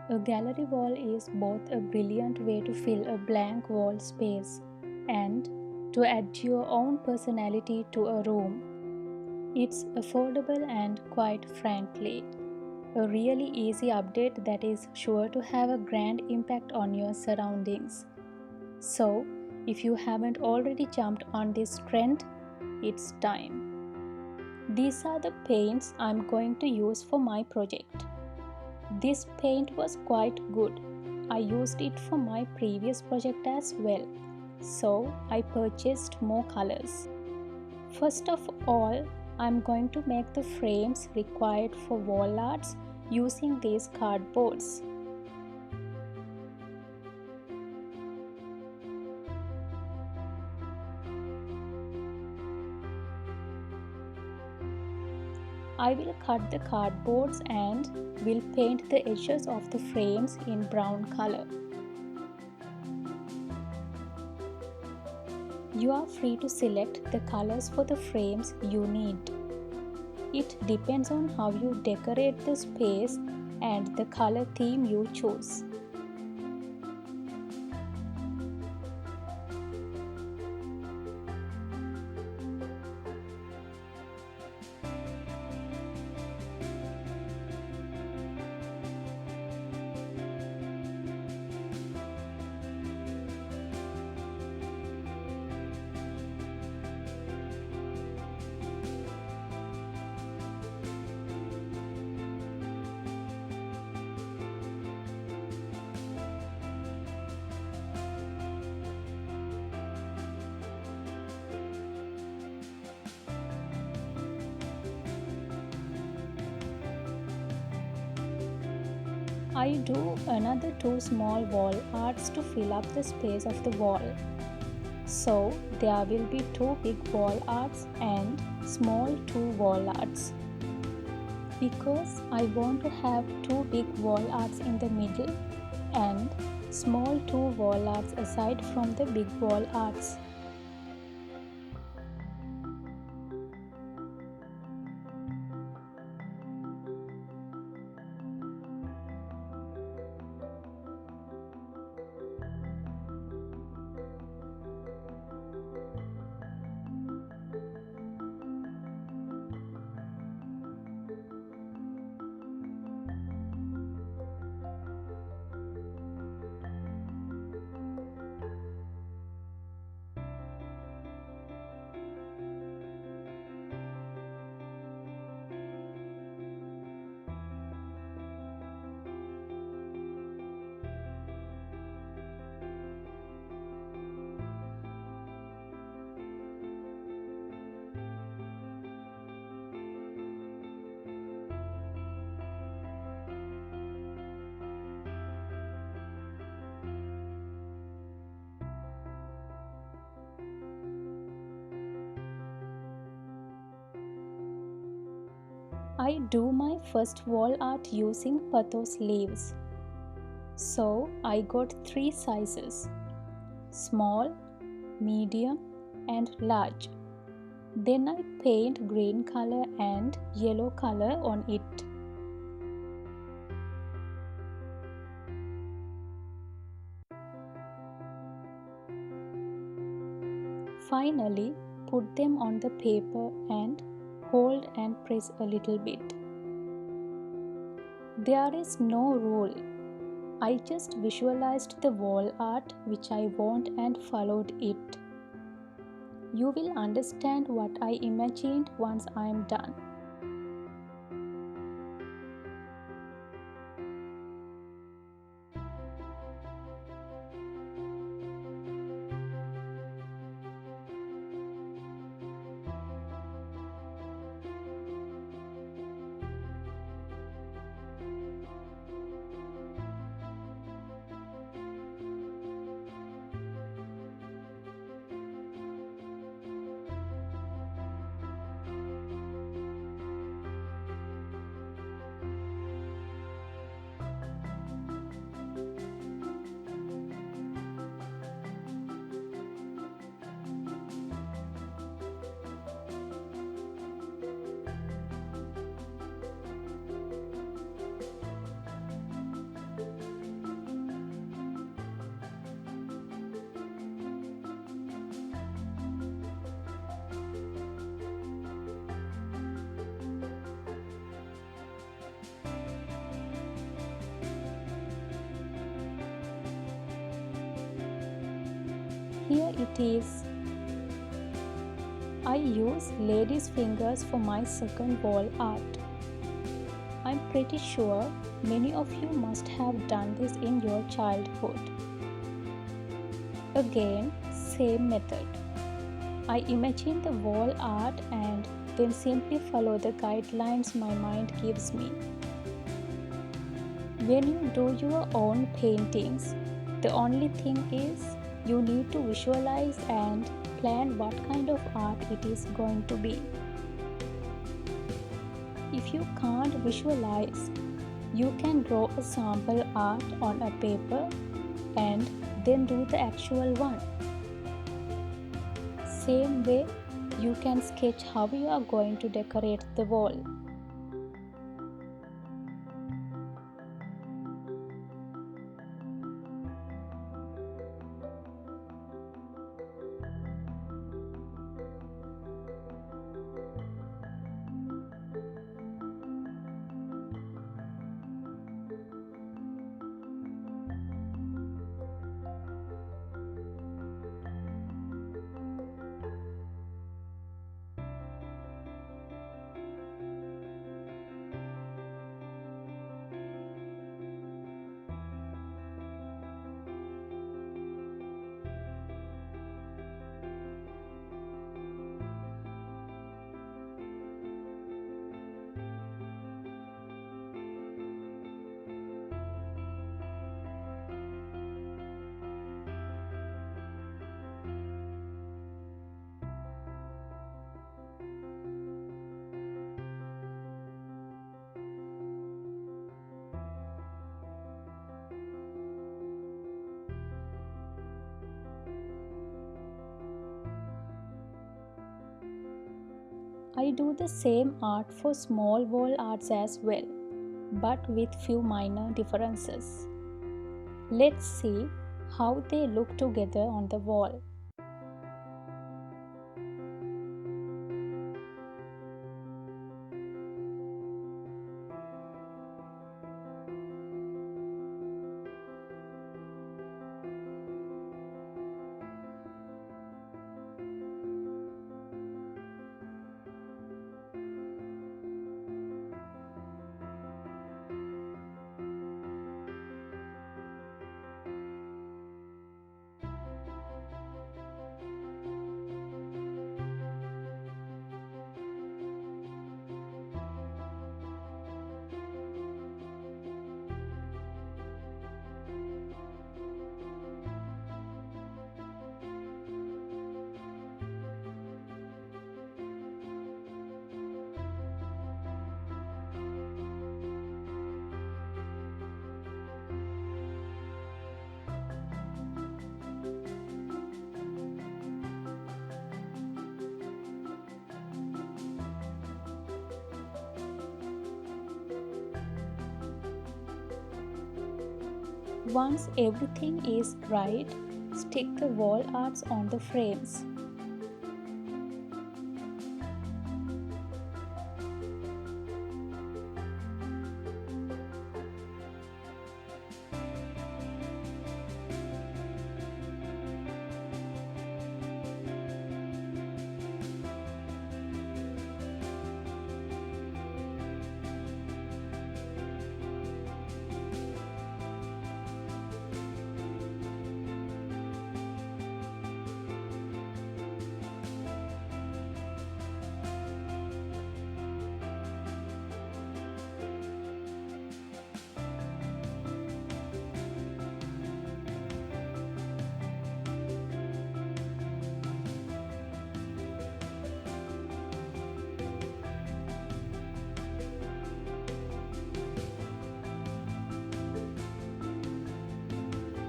A gallery wall is both a brilliant way to fill a blank wall space and to add your own personality to a room. It's affordable and, quite frankly, a really easy update that is sure to have a grand impact on your surroundings. So, if you haven't already jumped on this trend, it's time. These are the paints I'm going to use for my project. This paint was quite good. I used it for my previous project as well, so I purchased more colors. First of all, I'm going to make the frames required for wall arts using these cardboards. I will cut the cardboards and will paint the edges of the frames in brown color. You are free to select the colors for the frames you need. It depends on how you decorate the space and the color theme you choose. I do another two small wall arts to fill up the space of the wall. So there will be two big wall arts and small two wall arts. Because I want to have two big wall arts in the middle and small two wall arts aside from the big wall arts. I do my first wall art using pathos leaves. So I got three sizes: small, medium, and large. Then I paint green color and yellow color on it. Finally, put them on the paper and hold and press a little bit. There is no rule. I just visualized the wall art which I want and followed it. You will understand what I imagined once I am done. here it is. I use ladies' fingers for my second wall art. I'm pretty sure many of you must have done this in your childhood. Again, same method. I imagine the wall art and then simply follow the guidelines my mind gives me. When you do your own paintings, the only thing is you need to visualize and plan what kind of art it is going to be. If you can't visualize, you can draw a sample art on a paper and then do the actual one. Same way, you can sketch how you are going to decorate the wall. I do the same art for small wall arts as well, but with few minor differences. Let's see how they look together on the wall. Once everything is dried, stick the wall arts on the frames.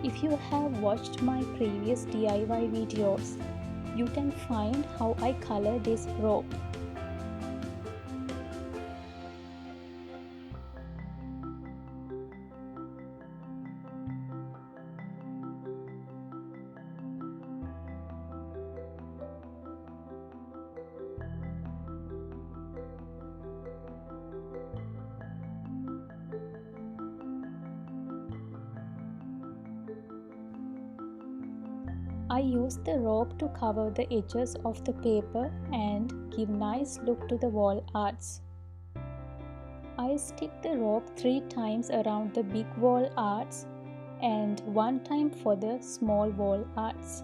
If you have watched my previous DIY videos, you can find how I color this rope. I use the rope to cover the edges of the paper and give nice look to the wall arts. I stick the rope 3 times around the big wall arts and 1 time for the small wall arts.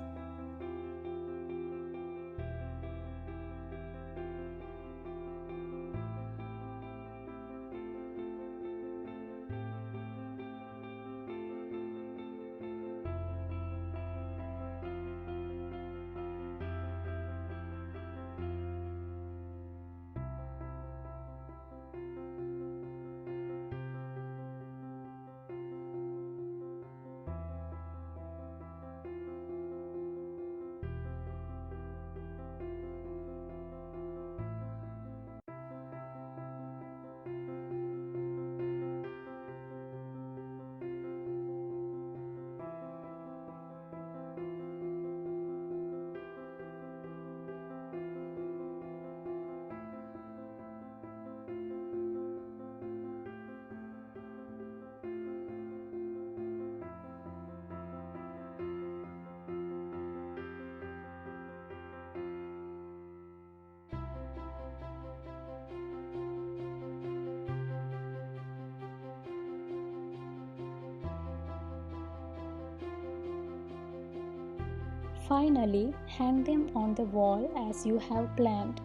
Finally, hang them on the wall as you have planned.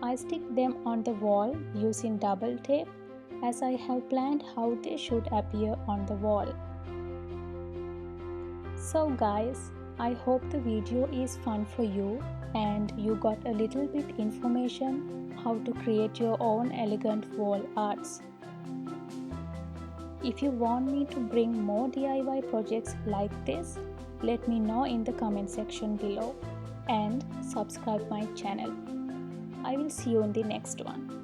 I stick them on the wall using double tape as I have planned how they should appear on the wall. So guys, I hope the video is fun for you and you got a little bit information how to create your own elegant wall arts. If you want me to bring more DIY projects like this, let me know in the comment section below and subscribe my channel. I will see you in the next one.